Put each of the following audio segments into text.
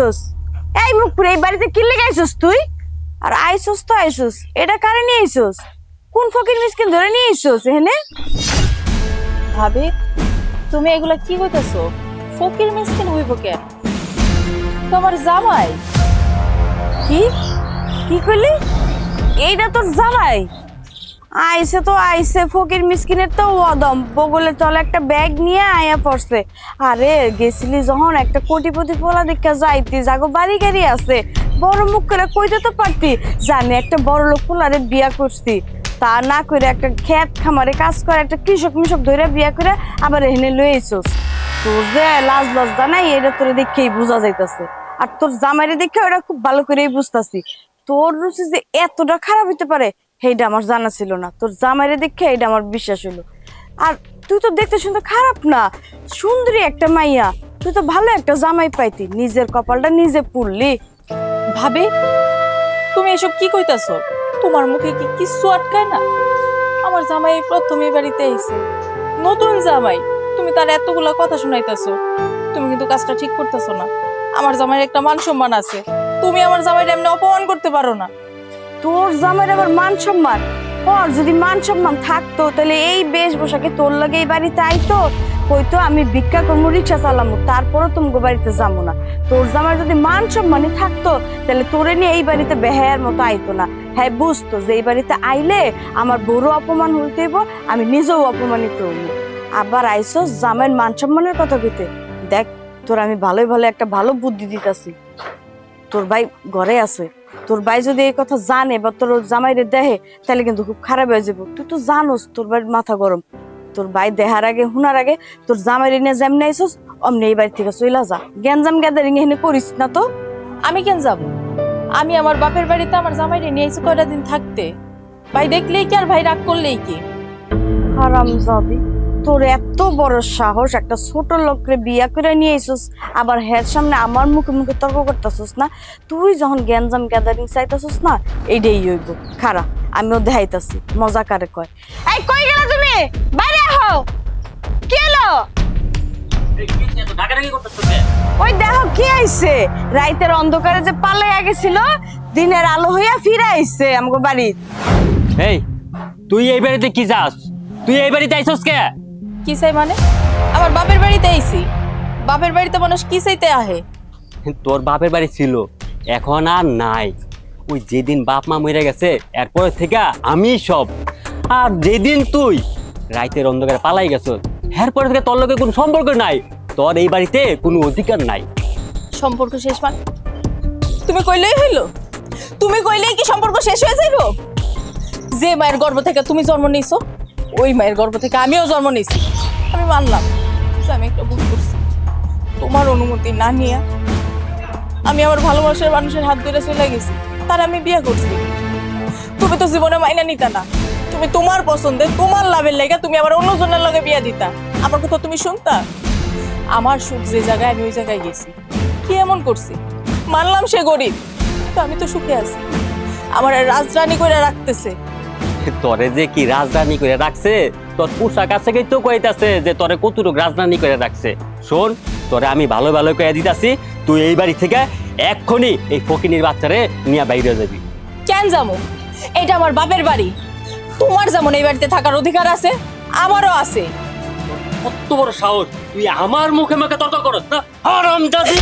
আইসোস? এই মুখ পুরে এই বাড়িতে কি লেগে আইসোস তুই? আর আইসোস তো আইসোস, এটা কারে নিয়ে আইসোস? কোন ফকির মিসকিন ধরে নিয়ে আইসোস এখানে? ভাবি তুমি এগুলা কি কইতাছো? ফকির মিসকিন হইব কেন? তোমার জামাই। কি কি কইলি? এইটা তোর জামাই? আইসে তো আইসে, ফকির মিসকিনের তো ওদম বগলে চলে একটা ব্যাগ নিয়ে আয়া পড়ছে। আরে গেছিলি যখন একটা কোটিপতি পোলা দেখা যাইতি, জাগো বাড়ি গাড়ি আছে, বড় মুখ করে কইতে তো পারতি যে আমি একটা বড় লোক পোলারে বিয়া করছি। তা না করে একটা ক্ষেত খামারে কাজ করে একটা কৃষক মিশক ধরে বিয়া করে আবার এখানে লয়ে আইসোস। তোর যে লাজ লজ্জা নাই এটা তোরে দেখেই বোঝা যাইতাছে। আর তোর জামাইরে দেখে ওটা খুব ভালো করেই বুঝতাছি। তোর রুচি যে এতটা খারাপ হইতে পারে সেইটা আমার জানা ছিল না। তোর জামাইরে দেখে এইটা আমার বিশ্বাস হইলো। আর তুই তো দেখতে শুনতে খারাপ না, সুন্দরী একটা মাইয়া। তুই তো ভালো একটা জামাই পাইতি, নিজের কপালটা নিজে পুড়লি। ভাবি তুমি এসব কি কইতাছো? তোমার মুখে কি কিছু আটকায় না? আমার জামাই প্রথমে বাড়িতে আইছে, নতুন জামাই, তুমি তার এতগুলা কথা শুনাইতাছো। তুমি কিন্তু কাজটা ঠিক করতেছো না। আমার জামাইয়ের একটা মান সম্মান আছে, তুমি আমার জামাইটা এমনি অপমান করতে পারো না। তোর জামাইয়ের আবার মান সম্মান? ওর যদি মান সম্মান থাকতো তাহলে এই বেশ পোশাকে তোর লাগে এই বাড়িতে আইতো, কইতো আমি ভিক্ষা করবো, রিক্সা চালামো, তারপরও তুমি বাড়িতে যাবো না। তোর জামাই যদি মান সম্মানই থাকতো তাহলে তোরে নিয়ে এই বাড়িতে বেহায়ার মতো আইতো না। হ্যাঁ বুঝতো যে এই বাড়িতে আইলে আমার বড় অপমান হইতে হইব, আমি নিজেও অপমানিত হইব। আবার আইসো জামাইয়ের মান সম্মানের কথা কইতে। দেখ তোর আমি ভালোই ভালো একটা ভালো বুদ্ধি দিতেছি। তোর ভাই ঘরে আছে, তোর ভাই যদি এই কথা জানে বা তোর জামাইরে দেখে তাহলে কিন্তু খুব খারাপ হয়ে যাবো। তুই তো জানোস তোর ভাইয়ের মাথা গরম। তোর ভাই দেখার আগে হুনার আগে তোর জামাইরে নিয়ে যেমনি আইসোস অমনি এই বাড়ি থেকে চইলা যা। গ্যাঞ্জাম গ্যাদারিং এখানে করিস না তো। আমি কেন যাব? আমি আমার বাপের বাড়িতে আমার জামাইরে নিয়ে আইছি কয়টা দিন থাকতে। ভাই দেখলেই কি আর ভাই রাগ করলেই কি? হারামজাদি, তোর এত বড় সাহস, একটা ছোট লোকরে বিয়া করে নিয়ে আইসোস, আবার হের সামনে আমার মুখে মুখে তর্ক করতেছস না? তুই যখন গ্যাঞ্জাম গ্যাদারিং চাইতেছস না, এইটাই হইব। খারা আমিও দেখাইতাছি মজা কারে কয়। এই কই গেলা তুমি? বাইরে আহো। কি হলো? ওই দেখো কি আইছে, রাইতের অন্ধকারে যে পালাইয়া গেছিল দিনের আলো হইয়া ফিরে আইছে আমগো বাড়ি। এই তুই এই বাড়িতে কি যাস? তুই এই বাড়িতে আইছস কে? কি চাই মানে? আমার বাপের বাড়িতে আইছি। বাপের বাড়িতে মানুষ কি চাইতে আহে? তোর বাপের বাড়ি ছিল, এখন আর নাই। ওই যেদিন বাপ মা মরে গেছে এরপর থেকে আমি সব। আর যেদিন তুই রাইতের অন্ধকারে পালাই গেছ এরপর থেকে তোর লগে কোনো সম্পর্ক নাই, তোর এই বাড়িতে কোনো অধিকার নাই। সম্পর্ক শেষ মানে? তুমি কইলেই হইলো? তুমি কইলেই কি সম্পর্ক শেষ হয়ে যাইব? যে মায়ের গর্ভ থেকে তুমি জন্ম নিয়েছো ওই মায়ের গর্ভ থেকে আমিও জন্ম নিয়েছি। আমি মানলাম যে আমি একটা ভুল করছি। তোমার অনুমতি না নিয়ে আমি আমার ভালোবাসার মানুষের হাত ধরে চলে গেছি, তার আমি বিয়ে করছি। তুমি তো জীবনে মাইনা নিতা না। তুমি তোমার পছন্দে তোমার লাভের লেগে তুমি আবার অন্যজনের লগে বিয়ে দিতা। আমার কথা তুমি শুনতা? আমার সুখ যে জায়গায় আমি ওই জায়গায় গেছি। কি এমন করছি? মানলাম সে গরিব, তো আমি তো সুখে আছি। আমার রাজরানী করে রাখতেছে। তোরে যে কি রাজধানী করে রাখছে, তোর পোশাক আছে তো কইতাছে যে তোরে কতটুক রাজধানী করে রাখছে। শোন, তোরে আমি ভালো ভালো কইয়া দিতাছি, তুই এই বাড়ি থেকে এক্ষুনি এই ফকিনীর বাচ্চারে নিয়ে বাইরে যাবি। কেন যাবো? এটা আমার বাপের বাড়ি। তোমার যেমন এই বাড়িতে থাকার অধিকার আছে, আমারও আছে। কত বড় সাহস, তুই আমার মুখে মুখে তর্ক করস না? হারামজাদি!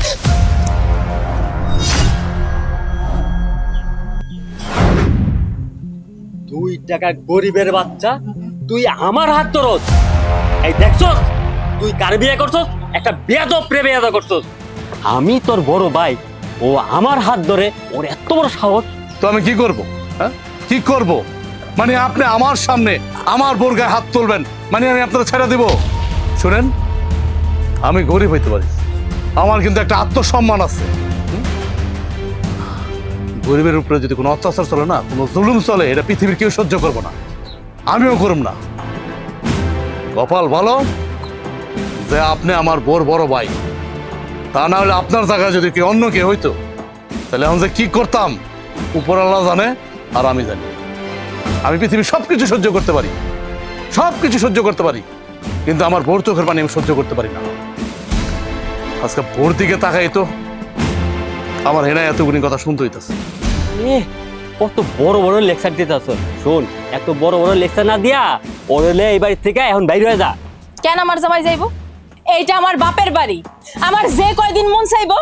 দুই টাকা গরিবের বাচ্চা, তুই আমার হাত ধরস? এই দেখছস তুই কার বিয়ে করছস? একটা বেয়াদব প্রেমে বিয়ে করছস। আমি তোর বড় ভাই, ও আমার হাত ধরে, ওর এত বড় সাহস। তো আমি কি করব? হ্যাঁ কি করব? মানে আপনি আমার সামনে আমার বোর গায়ে হাত তুলবেন, মানে আমি আপনারা ছেড়ে দিব? শুনেন, আমি গরিব হইতে পারি, আমার কিন্তু একটা আত্মসম্মান আছে। গরিবের উপরে যদি কোনো অত্যাচার চলে না, কোনো জুলুম চলে, এটা পৃথিবীর কেউ সহ্য করবো না, আমিও করব না। কপাল ভালো যে আপনি আমার বোর বড় ভাই, তা না হলে আপনার জায়গায় যদি কেউ অন্য কেউ হইতো তাহলে এখন যে কি করতাম উপরওয়ালা জানে আর আমি জানি। আমি পৃথিবীর সবকিছু সহ্য করতে পারি, সবকিছু সহ্য করতে পারি, কিন্তু আমার বোর চোখের পানি আমি সহ্য করতে পারি না। আজকে বোর দিকে তাকাই তো আমার হেনা এতগুলি কথা শুনতে হইতেছে। এ কত বড় বড় লেকচার দিতেছ। শোন, এত বড় বড় লেকচার না দিয়া ওরলে এই বাড়ি থেকে এখন বাইরে হয়ে যা। কেন আমার জামাই যাইবো? এইটা আমার বাপের বাড়ি। আমার যে কয়দিন মন চাইবো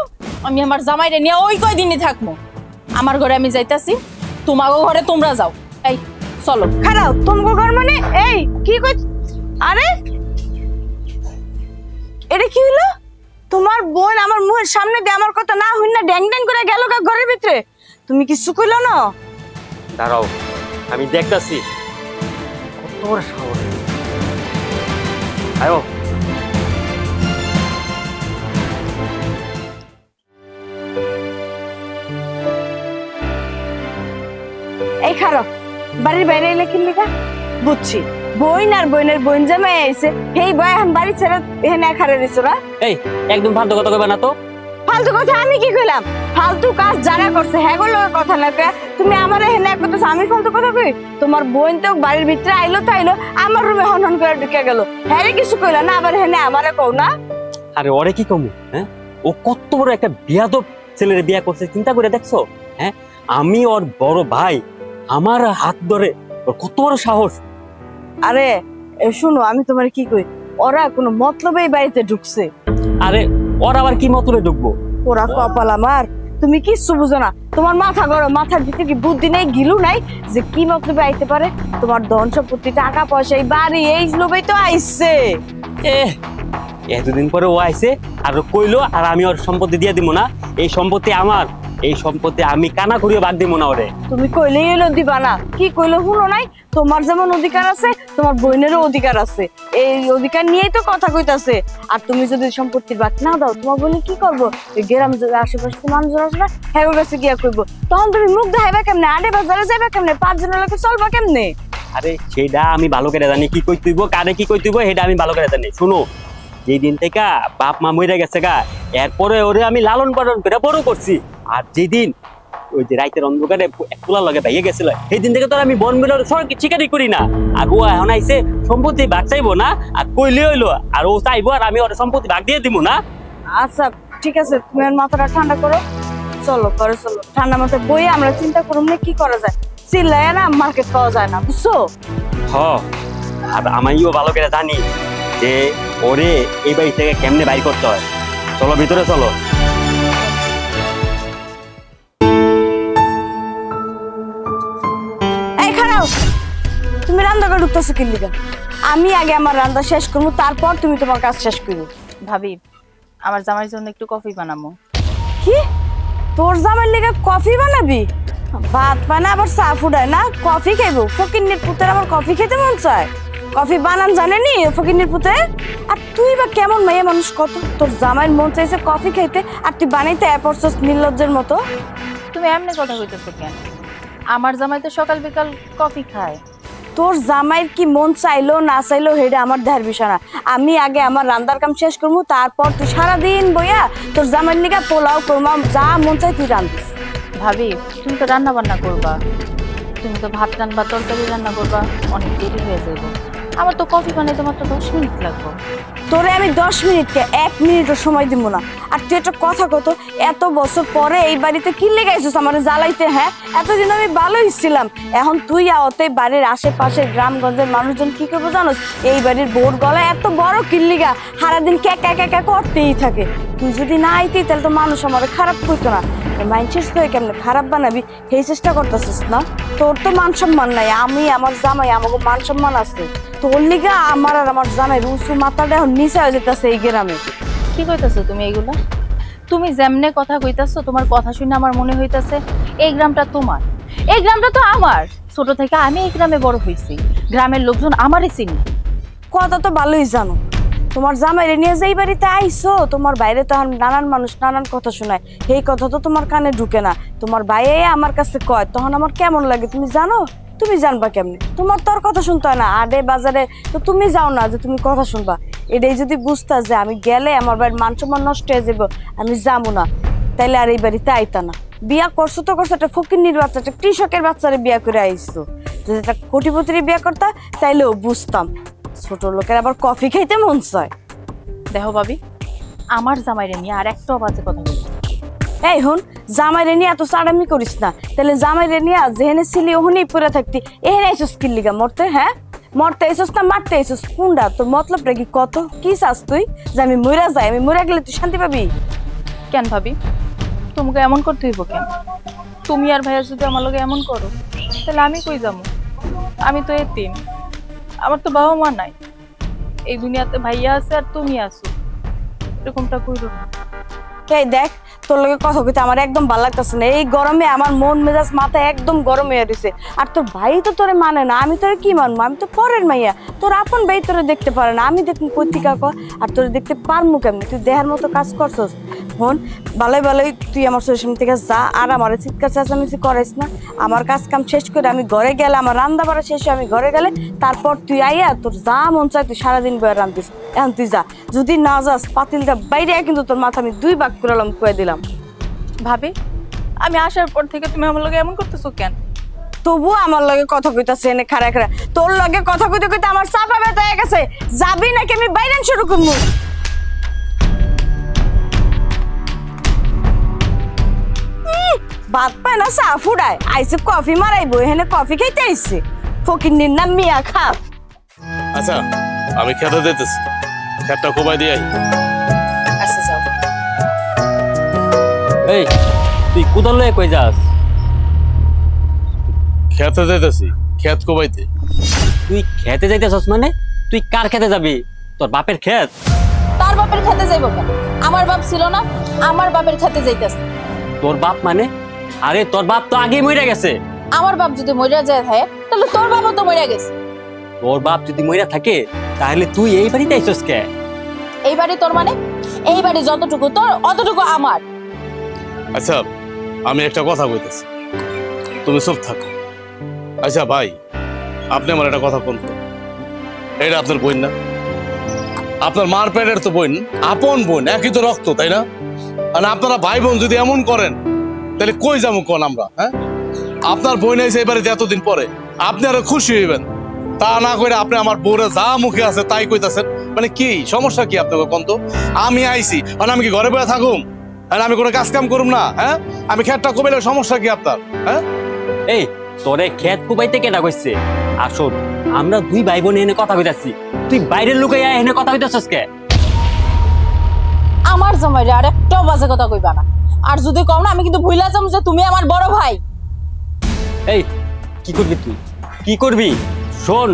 আমি আমার জামাইরে নিয়ে ওই কয়দিনই থাকবো। আমার ঘরে আমি যাইতাছি, তোমাগো ঘরে তোমরা যাও। এই চলো। খারাপ তোমার ঘর মানে? এই কি কই? আরে এটা কি হলো? তোমার বোন আমার মুখের সামনে দিয়ে আমার কথা না হই না ড্যাং ড্যাং করে গেল ঘরের ভিতরে। তুমি কিছু কইলো না? দাঁড়াও, আমি দেখতাছি। কত বড় সাহস! আয়ো। এই খারাপ বাড়ির বাইরে এলে কি লেখা? বুঝছি, বইন আর বইনের বোন জামাই আইছে, সেই বই এখন বাড়ি ছেড়ে এখানে খারে দিছো না? এই একদম ফালতু কথা কইবা না তো। ফালতু কথা আমি কি কইলাম? ফালতু কাজ যারা করছে হ্যাঁ গুলো কথা না কে তুমি আমার এখানে এক কথা আমি ফালতু কথা কই? তোমার বোন তো বাড়ির ভিতরে আইলো তাইলো, আমার রুমে হন হন করে ঢুকে গেল, হ্যাঁ কিছু কইলা না, আবার এখানে আমারে কও না? আরে ওরে কি কমু? হ্যাঁ, ও কত বড় একটা বিয়াদব ছেলের বিয়া করছে, চিন্তা করে দেখছো? হ্যাঁ, আমি ওর বড় ভাই, আমার হাত ধরে ওর কত বড় সাহস! আরে শুনো, আমি তোমার কি কই, ওরা কোনো মতলবেই বাড়িতে ঢুকছে। আরে ওর আবার কি মতলবে ঢুকবো? ওরা কপাল আমার, তুমি কিচ্ছু বুঝো না। তোমার মাথা গরম, মাথার ভিতরে কি বুদ্ধি নেই, গিলু নাই যে কি মতলবে আইতে পারে? তোমার ধন সম্পত্তি টাকা পয়সা এই বাড়ি এই লোভেই তো আইছে। এতদিন পরে ও আইছে আর কইলো আর আমি ওর সম্পত্তি দিয়ে দিব না। এই সম্পত্তি আমার, এই সম্পত্তি আমি কানা করিয়ে বাদ দিব না ওরে। তুমি কইলেই হলো দিবা না, কি কইলো শুনো নাই? তোমার যেমন অধিকার আছে তোমার বোনেরও অধিকার আছে, এই অধিকার নিয়েই তো কথা কইতাছে। আর তুমি যদি সম্পত্তির ভাগ না দাও তোমার বোনে কি করবো? গ্রাম আশেপাশে মানুষ আছে না, হ্যাঁ কাছে গিয়া কইবো, তখন তুমি মুখ দেখাইবা কেমনে? আডে বাজারে যাইবা কেমনে? 5 জনের লোকে চলবা কেমনে? আরে সেটা আমি ভালো করে জানি, কি কই তুইব কারে কি কই তুইব সেটা আমি ভালো করে জানি। শুনো, যেই দিন থেকে বাপ মা মরে গেছে গা, এরপরে ওরে আমি লালন পালন করে বড় করছি। আর যেদিন ওই যে রাইতের অন্ধকারে একলা লগে ভাইয়ে গেছিল, সেই দিন থেকে তো আমি বন মিলের সরকে স্বীকারই করি না। আর ও এখন আইসে সম্পত্তি ভাগ চাইবো না, আর কইলে হইলো আর ও চাইবো আর আমি ওর সম্পত্তি ভাগ দিয়ে দিব না। আচ্ছা ঠিক আছে, তুমি আর মাথাটা ঠান্ডা করো, চলো করে চলো, ঠান্ডা মাথায় বইয়ে আমরা চিন্তা করুন না কি করা যায়। চিল্লায় না মার্কেট পাওয়া যায় না, বুঝছো? হ, আর আমিও ভালো করে জানি যে ওরে এই বাড়ি থেকে কেমনে বাইর করতে হয়। চলো ভিতরে চলো। এই খারাপ, তুমি রান্না করে ঢুকতেছো কি লিগা? আমি আগে আমার রান্না শেষ করবো, তারপর তুমি তোমার কাজ শেষ করবো। ভাবি, আমার জামাইয়ের জন্য একটু কফি বানাবো। কি তোর জামাইয়ের লিগা কফি বানাবি? ভাত বানা আবার চা ফুটায় না, কফি খাইবো? ফকিন্নির পুতের আবার কফি খেতে মন চায়? কফি বানান জানেনি ফকিন্নির পুতে? আর তুই বা কেমন মেয়ে মানুষ কত, তোর জামাইয়ের মন চাইছে কফি খাইতে আর তুই বানাইতে পড়ছস নির্লজ্জের মতো। তুমি এমনি কথা কইতেছো কেন? আমার জামাই তো সকাল বিকাল কফি খায়। তোর জামাইয়ের কি মন চাইলো না চাইলো সেটা আমার দেহের বিষয় না। আমি আগে আমার রান্নার কাম শেষ করবো, তারপর তুই সারাদিন বইয়া তোর জামাইয়ের লিগা পোলাও করমা যা মন চাই তুই রান্ধিস। ভাবি, তুমি তো রান্না বান্না করবা, তুমি তো ভাত রান্না তরকারি রান্না করবা, অনেক দেরি হয়ে যাবে। আমার তো কফি বানাইতে মাত্র 10 মিনিট লাগবে। তোরে আমি 10 মিনিটকে 1 মিনিটও সময় দিব না। আর তুই একটা কথা কত, এত বছর পরে এই বাড়িতে কি লেগাইছিস আমার জ্বালাইতে? হ্যাঁ, এতদিন আমি ভালোই ছিলাম, এখন তুই আওতে বাড়ির আশেপাশে গ্রামগঞ্জের মানুষজন কি করবো জানোস? এই বাড়ির বোর গলা এত বড় কিল্লিগা সারাদিন ক্যাকা ক্যাকা করতেই থাকে। তুই যদি না আইতি তাহলে তো মানুষ আমার খারাপ করতো না। মাইন্ডসেট তুই কেমনে খারাপ বানাবি সেই চেষ্টা করতেছিস না? তোর তো মান সম্মান নাই, আমি আমার জামাই আমাকে মান সম্মান আছে। তোর লিগা আমার আর আমার জামাই রুসু মাথাটা এখন নিচে হয়ে যেতেছে এই গ্রামে। কি কইতাছো তুমি এইগুলা? তুমি যেমনে কথা কইতাছো, তোমার কথা শুনে আমার মনে হইতাছে এই গ্রামটা তোমার, এই গ্রামটা তো আমার। ছোট থেকে আমি এই গ্রামে বড় হইছি, গ্রামের লোকজন আমারই চিনি। কথা তো ভালোই জানো, তোমার জামাইরে নিয়ে যে এই বাড়িতে আইসো, তোমার বাইরে তো নানান মানুষ নানান কথা শোনায়, এই কথা তো তোমার কানে ঢুকে না। তোমার বাইরে আমার কাছে কয়, তখন আমার কেমন লাগে তুমি জানো? তুমি জানবা কেমনে? তোমার তোর কথা শুনতে হয় না, আডে বাজারে তো তুমি যাও না যে তুমি কথা শুনবা। এটাই যদি বুঝতা যে আমি গেলে আমার বাড়ির মান সম্মান নষ্ট হয়ে যাবো, আমি যাবো না, তাইলে আর এই বাড়িতে আইতা না। বিয়া করছো তো করছো, একটা ফকিন্নির বাচ্চা, একটা কৃষকের বাচ্চারে বিয়া করে আইসো। যদি একটা কোটিপতির বিয়া করতা তাইলেও বুঝতাম। ছোট লোকের আবার কফি খাইতে মন চায়। দেখো ভাবি, আমার জামাইরে নিয়ে আর একটাও বাজে কথা বলবো। এই হুন, জামাইরে নিয়ে এত চাড়ামি করিস না, তাহলে জামাইরে নিয়ে যেহেনে ছিলি ওখানেই পড়ে থাকতি। এখানে আইসস কি লিগা মরতে? হ্যাঁ মরতে আইসস না মারতে আইসস? কোনটা তোর মতলবটা কি? কত কি চাস তুই? যে আমি মইরা যাই, আমি মইরা গেলে তুই শান্তি পাবি? কেন ভাবি তোমাকে এমন করতে হইব কেন? তুমি আর ভাইয়া যদি আমার লগে এমন করো তাহলে আমি কই যাবো? আমি তো এতিম, আমার তো বাবা মা নাই। এই দুনিয়াতে ভাইয়া আছে আর তুমি আছো, এরকমটা কইরো না। এই দেখ, তোর লগে কথা কইতে আমার একদম ভালো লাগতেছে না। এই গরমে আমার মন মেজাজ মাথা একদম গরম হয়ে রয়েছে। আর তোর ভাই তো তোরে মানে না, আমি তোরে কি মানবো? আমি তো পরের মাইয়া, তোর আপন ভাই তোরে দেখতে পারে না, আমি দেখুন পত্রিকা কর। আর তোরে দেখতে পারমু কেমনি? তুই দেহার মতো কাজ করছস। হন ভালোই ভালোই তুই আমার শরীর সামনে থেকে যা, আর আমার চিৎকার চেঁচামেচি করাইস না। আমার কাজ কাম শেষ করে আমি ঘরে গেলে, আমার রান্না বাড়া শেষ হয়ে আমি ঘরে গেলে, তারপর তুই আইয়া তোর যা মন চায় তুই সারাদিন বয়ে রান্ধিস। এখন তুই যা, যদি না যাস পাতিলটা বাইরে কিন্তু তোর মাথা আমি 2 ভাগ করালাম, কয়ে দিলাম। ভাবি আমি আসার পর থেকে তুমি আমার লগে এমন করতেছো কেন? তবু আমার লগে কথা কইতাছে এনে খাড়া খাড়া। তোর লগে কথা কইতে কইতে আমার চাপা ব্যথা হয়ে গেছে। যাবি নাকি আমি বাইরে শুরু করবো? ভাত পায় না চা ফুডায়, আইসে কফি মারাইবো, এখানে কফি খাইতে আইসে। ফকিন্নির নাম মিয়া খা। আচ্ছা আমি খেতে দিতেছি, খেতটা কোবাই দিয়ে আচ্ছা যাও। এই তুই কোদাল লয়ে কই যাস? খেতে দিতেছি, খেত কোবাইতে। তুই খেতে যাইতেছস মানে? তুই কার খেতে যাবি? তোর বাপের খেত? তার বাপের খেতে যাইবো কেন? আমার বাপ ছিল না, আমার বাপের খেতে যাইতেছে। তোর বাপ মানে? আরে তোর বাপ তো আগেই মরে গেছে। আমার বাপ যদি মইরা যায় হয় তাহলে তোর বাপও তো মইরা গেছে। তোর বাপ যদি মইরা থাকে তাহলে তুই এই বাড়িতে আইছস কে? এই বাড়ি তোর মানে? এই বাড়ি যতটুকু তোর অতটুকু আমার। আচ্ছা আমি একটা কথা কইতেছি, তুমি চুপ থাকো। আচ্ছা ভাই, আপনি আমার একটা কথা বলতো, এটা আপনার বোন না? আপনার মার পেটের তো বোন, আপন বোন, একই তো রক্ত, তাই না? আর আপনারা ভাই বোন যদি এমন করেন তাহলে কই যাবো কোন আমরা? হ্যাঁ, আপনার বোন এসে এই বাড়িতে এতদিন পরে, আপনি আরো খুশি হইবেন। তা না করে আপনি আমার বউরে যা মুখে আছে তাই কইতাছেন, মানে কি সমস্যা কি আপনাকে কোন? তো আমি আইছি মানে আমি কি ঘরে বসে থাকুম? আর আমি কোনো কাজ কাম করুম না? হ্যাঁ, আমি খেতটা কমাইলে সমস্যা কি আপনার? হ্যাঁ, এই তোরে খেত কুবাইতে কেটা কইছে? আসল আমরা 2 ভাই বোন এনে কথা কইতাছি, তুই বাইরের লোকে এনে কথা কইতাছস কে? আমার জামাইরে আর একটাও বাজে কথা কইবা না। আর যদি কও না আমি কিন্তু ভুইলা যাম যে তুমি আমার বড় ভাই। এই কি করবি তুই? কি করবি? শোন,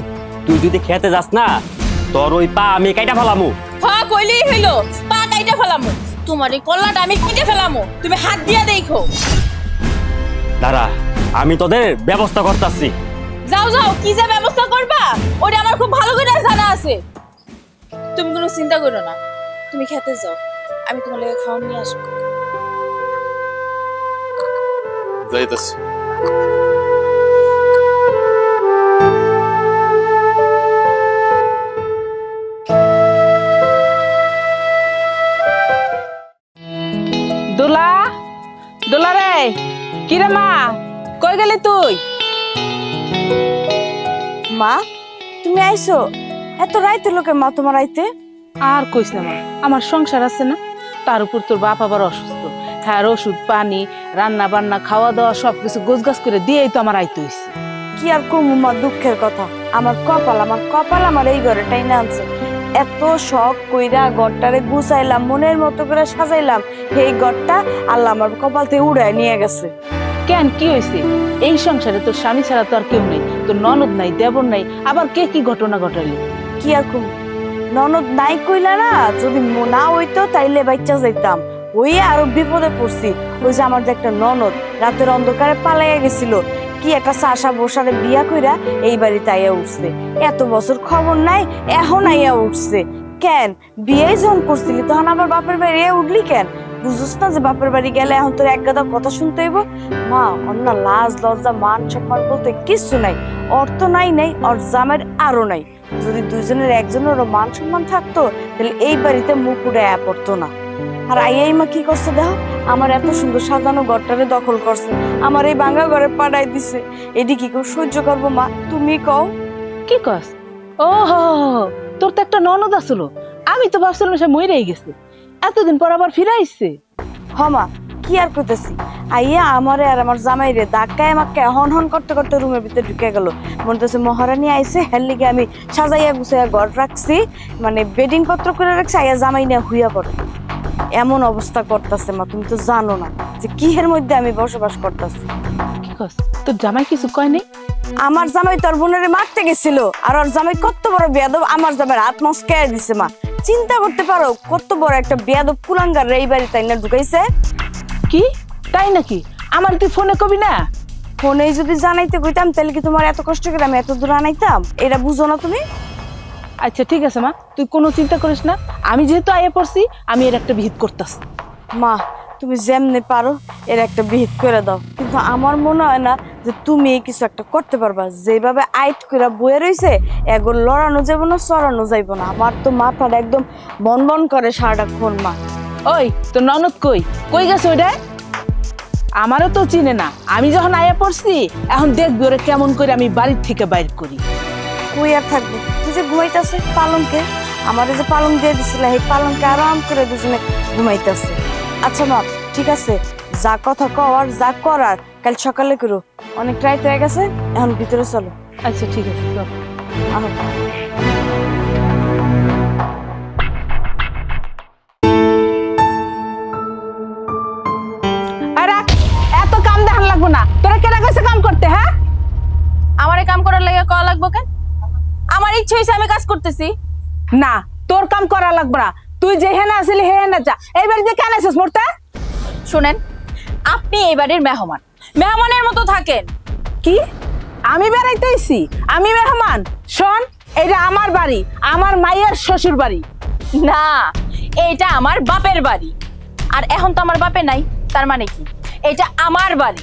তুই যদি খেতে যাস না তোর ওই পা আমি কাইটা ফেলামু। হ্যাঁ কইলেই হইলো, পা কাইটা ফেলামু। তোমার এই কল্লাটা আমি কেটে ফেলামু, তুমি হাত দিয়া দেখো। দাঁড়া, আমি তোদের ব্যবস্থা করতেছি। যাও যাও, কি যে ব্যবস্থা করবা ওটা আমার খুব ভালো করে জানা আছে। তুমি কোনো চিন্তা করো না, তুমি খেতে যাও, আমি তোমার লাগি খাওয়া নিয়ে আসবো। যাইতেছি। দোলা, দোলা রে, কিরে মা, কই গেলি তুই? মা তুমি আইছো? এত রাইতে লোকে মা তোমার আইতে? আর কইস না মা, আমার সংসার আছে না, তার উপর তোর বাপ আবার অসুস্থ। হ্যাঁ, ওষুধ পানি রান্না বান্না খাওয়া দাওয়া সবকিছু গোছগাছ করে দিয়েই তো আমার আইতে হইছে। কি আর কমু মা, দুঃখের কথা। আমার কপাল আমার এই ঘরে টাইনা আনছে। এত শখ কইরা ঘরটারে গুছাইলাম, মনের মতো করে সাজাইলাম, এই ঘরটা আল্লাহ আমার কপাল থেকে উড়ায় নিয়ে গেছে। কেন, কি হয়েছে? এই সংসারে তোর স্বামী ছাড়া তো আর কেউ নেই, তোর ননদ নাই, দেবর নাই, আবার কে কি ঘটনা ঘটালি? কি আর কমু, ননদ নাই কইলা না, যদি না হইতো তাইলে বাচ্চা যাইতাম। ওই আরো বিপদে পড়ছি। ওই যে আমার যে একটা ননদ রাতের অন্ধকারে পালাইয়া গেছিল, কি একটা চাষা বসারে বিয়া কইরা এই বাড়িতে আইয়া উঠছে। এত বছর খবর নাই, এখন আইয়া উঠছে। কেন বিয়ে যখন করছিলি তখন আবার বাপের বাড়ি উঠলি কেন? বুঝছ না যে বাপের বাড়ি গেলে এখন তোর এক গাদা কথা শুনতে হইব? মা, অন্য লাজ লজ্জা মান সম্মান বলতে কিচ্ছু নাই। অর্থ নাই, ওর জামের আরো নাই। যদি দুইজনের একজনেরও মান সম্মান থাকতো তাহলে এই বাড়িতে মুখ উড়াইয়া পড়তো না। আর আইয়াই মা কি করছে দেখো, আমার এত সুন্দর সাজানো ঘরটারে দখল করছে, আমার এই ভাঙা ঘরে পাঠাই দিছে। এটি কি কেউ সহ্য করবো মা? তুমি কও। কি কস? ও তোর তো একটা ননদ আসলো, আমি তো ভাবছিলাম সে মরেই গেছে, এতদিন পর আবার ফিরে আইছে। হ মা, কি আর কইতেছি আইয়া আমারে আর আমার জামাইরে ধাক্কায় মাক্কায় হন হন করতে করতে রুমের ভিতরে ঢুকে গেল। মনে হচ্ছে মহারানী আইছে, হের লিগে আমি সাজাইয়া গুছাইয়া ঘর রাখছি, মানে বেডিং পত্র করে রাখছি, আইয়া জামাই নিয়ে হুইয়া পড়ে। এমন অবস্থা করতেছে মা, তুমি তো জানো না যে কিহের মধ্যে আমি বসবাস করতেছি। কি কস তোর জামাই কিছু কয় নাই? আমার জামাই তোর বোনের মারতে গেছিল, আর ওর জামাই কত বড় বেয়াদব, আমার জামাইয়ের হাত মস্কায় দিছে মা। চিন্তা করতে পারো কত বড় একটা বেয়াদব কুলাঙ্গার এই বাড়ি তাই না ঢুকাইছে। কি তাই নাকি? আমার তুই ফোনে কবি না? ফোনে যদি জানাইতে কইতাম তাহলে কি তোমার এত কষ্ট করে আমি এত দূর আনাইতাম? এটা বুঝো না তুমি? আচ্ছা ঠিক আছে মা, তুই কোনো চিন্তা করিস না, আমি যেহেতু আইয়া পড়ছি আমি এর একটা বিহিত করতেছি। মা তুমি যেমনে পারো এর একটা বিহিত করে দাও, কিন্তু আমার মনে হয় না যে তুমি এই কিছু একটা করতে পারবা। যেভাবে আইট করে বয়ে রয়েছে এগুলো লড়ানো যাবো না, চড়ানো যাইবো না। আমার তো মাথাটা একদম বন বন করে সারাক্ষণ মা। ওই তোর ননদ কই কই গেছে ওইটা? আমারও তো চিনে না, আমি যখন আয়া পড়ছি এখন দেখবি ওরা কেমন করে আমি বাড়ির থেকে বাইর করি। কই আর থাকবো, তুই যে ঘুমাইতেছে পালঙ্কে, আমার যে পালং দিয়ে দিছিল এই পালঙ্কে আরাম করে দুজনে ঘুমাইতেছে। আচ্ছা মা ঠিক আছে, যা কথা কওয়ার যা করার কাল সকালে করো, অনেক রাত হয়ে গেছে, এখন ভিতরে চলো। আচ্ছা ঠিক আছে চল। আহ এত কাম দেখান লাগবো না, তোরা কেনা গেছে কাম করতে? হ্যাঁ আমারে কাম করার লাগে কওয়া লাগবো কেন? আমার ইচ্ছে হইছে আমি কাজ করতেছি। না তোর কাম করা লাগবে না, তুই যেখানে আসলি হেনে যা। এই বাড়িতে কেন আসিস মোরটা? শুনেন, আপনি এই বাড়ির মেহমান, মেহমানের মতো থাকেন। কি আমি বেড়াইতেছি? আমি মেহমান? শোন, এটা আমার বাড়ি, আমার মায়ের শ্বশুর বাড়ি। না, এইটা আমার বাপের বাড়ি, আর এখন তো আমার বাপে নাই, তার মানে কি এটা আমার বাড়ি।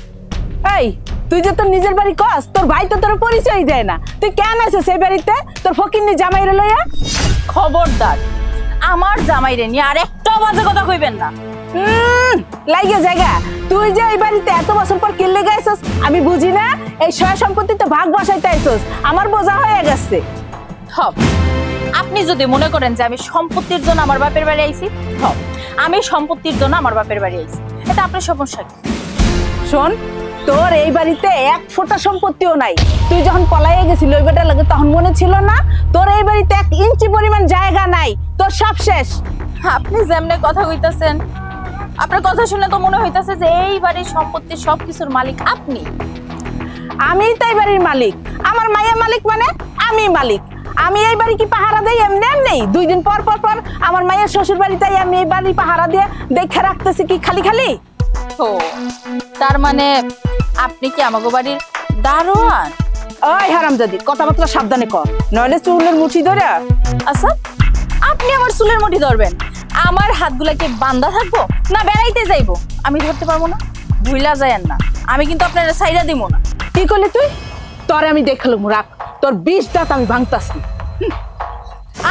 এই তুই যে তোর নিজের বাড়ি কস, তোর ভাই তো তোর পরিচয় দেয় না, তুই কেন আছিস এই বাড়িতে তোর ফকিন্নি জামাইরে লইয়া? খবরদার আমার জামাইরে নিয়ে আর একটা বাজে কথা কইবেন না। লাগে জায়গা, তুই যে এই বাড়িতে এত বছর পর কিনলে গাইছস আমি বুঝি না? এই সয় সম্পত্তিতে ভাগ বসাইতে আইছস, আমার বোঝা হয়ে গেছে। হব, আপনি যদি মনে করেন যে আমি সম্পত্তির জন্য আমার বাপের বাড়ি আইছি, হব আমি সম্পত্তির জন্য আমার বাপের বাড়ি আইছি, এটা আপনার সমস্যা কি? শোন, তোর এই বাড়িতে এক ফোঁটা সম্পত্তিও নাই। তুই যখন পলাইয়ে গেছিল ওই বেটার লাগে তখন মনে ছিল না তোর এই বাড়িতে 1 ইঞ্চি পরিমাণ জায়গা নাই, তোর সব শেষ। আপনি যেমনে কথা কইতাছেন, আপনার কথা শুনে তো মনে হইতাছে যে এই বাড়ির সম্পত্তির সবকিছুর মালিক আপনি। আমি তাই বাড়ির মালিক, আমার মায়ের মালিক মানে আমি মালিক। আমি এই বাড়ি কি পাহারা দেই এমনি এমনি? 2 দিন পর পর পর আমার মায়ের শ্বশুর বাড়িতে আমি এই বাড়ি পাহারা দিয়ে দেখে রাখতেছি কি খালি খালি? ও তার মানে আপনি কি আমাগো বাড়ির দারোয়ান? ওই হারামজাদি, কথাবার্তা সাবধানে কর, নইলে চুলের মুঠি ধরে। আচ্ছা, আপনি আমার চুলের মুঠি ধরবেন, আমার হাতগুলাকে বান্ধা থাকবো না বেড়াইতে যাইবো? আমি ধরতে পারবো না, ভুইলা যায়েন না, আমি কিন্তু আপনারা সাইডা দিব না। কি করলি তুই? তোরে আমি দেখলাম, রাখ তোর 20 দাঁত আমি ভাঙতাছি।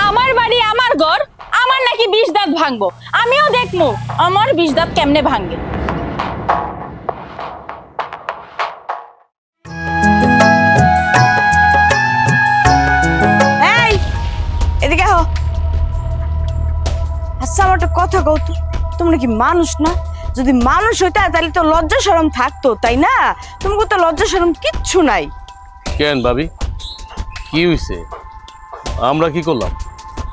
আমার বাড়ি আমার ঘর, আমার নাকি 20 দাঁত ভাঙবো? আমিও দেখবো আমার 20 দাঁত কেমনে ভাঙে। এই এদিকে আহ। আচ্ছা আমার একটা কথা কও তো, তোমরা কি মানুষ না? যদি মানুষ হইতা তাহলে তো লজ্জা শরম থাকতো, তাই না? তোমাকে তো লজ্জা শরম কিচ্ছু নাই। কেন ভাবি, কি হইছে? আমরা কি করলাম?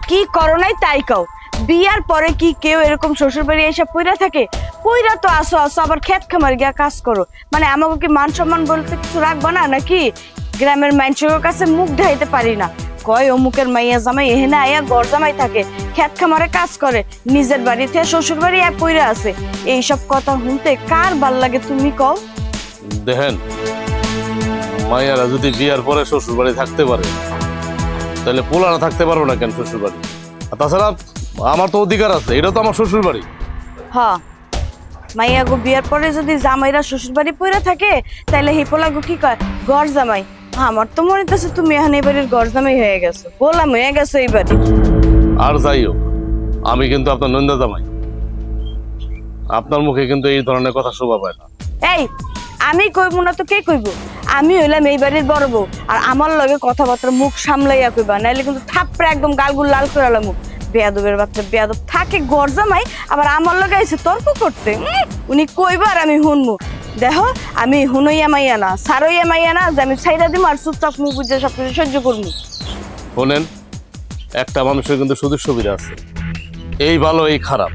কি করো নাই তাই কও। বিয়ার পরে কি কেউ এরকম শ্বশুর বাড়ি এসে পইরা থাকে? পইরা তো আসো আসো আবার ক্ষেত খামার গিয়া কাজ করো, মানে আমাকে কি মান সম্মান বলতে কিছু রাখবা না নাকি? গ্রামের মানুষের কাছে মুখ ঢাইতে পারি না, কয় অমুকের মাইয়া জামাই এহেনা আয়া গড় জামাই থাকে, ক্ষেত খামারে কাজ করে, নিজের বাড়িতে শ্বশুর বাড়ি এক পইরা আছে। এইসব কথা শুনতে কার ভাল লাগে তুমি কও? দেখেন, মাইয়ারা যদি বিয়ার পরে শ্বশুর বাড়ি থাকতে পারে তাহলে পোলারা থাকতে পারবো না কেন শ্বশুর বাড়ি? আর তাছাড়া আমার তো অধিকার আছে, এটা তো আমার শ্বশুর বাড়ি। হ্যাঁ, মাইয়া গো বিয়ার পরে যদি জামাইরা শ্বশুর বাড়ি পইরা থাকে তাহলে হিপোলা গো কি কয়? গড় জামাই। আমার তো মনে হচ্ছে তুমি এখন এই বাড়ির গড় জামাই হয়ে গেছো, গোলাম হয়ে গেছো এই বাড়ি। আর যাই হোক, আমি কিন্তু আপনার নন্দা জামাই, আপনার মুখে কিন্তু এই ধরনের কথা শোভা পায় না। এই আমি কইব না তো কে কইব? আমি হইলাম এই বাড়ির বড় বউ, আর আমার লগে কথাবার্তা মুখ সামলাইয়া কইবা, নাইলে কিন্তু থাপড়ে একদম গালগুল লাল করে আলাম। বেয়াদবের বাচ্চা বেয়াদব থাকে গড় জামাই, আবার আমার লগে এসে তর্ক করতে। উনি কইবার আমি শুনবো। দেখো আমি হুনইয়া মাইয়া না, সারইয়া মাইয়া না যে আমি ছাইরা দিব আর চুপচাপ মুখ বুঝে সব কিছু সহ্য করবো। শোনেন, একটা মানুষের কিন্তু সুযোগ সুবিধা আছে, এই ভালো এই খারাপ।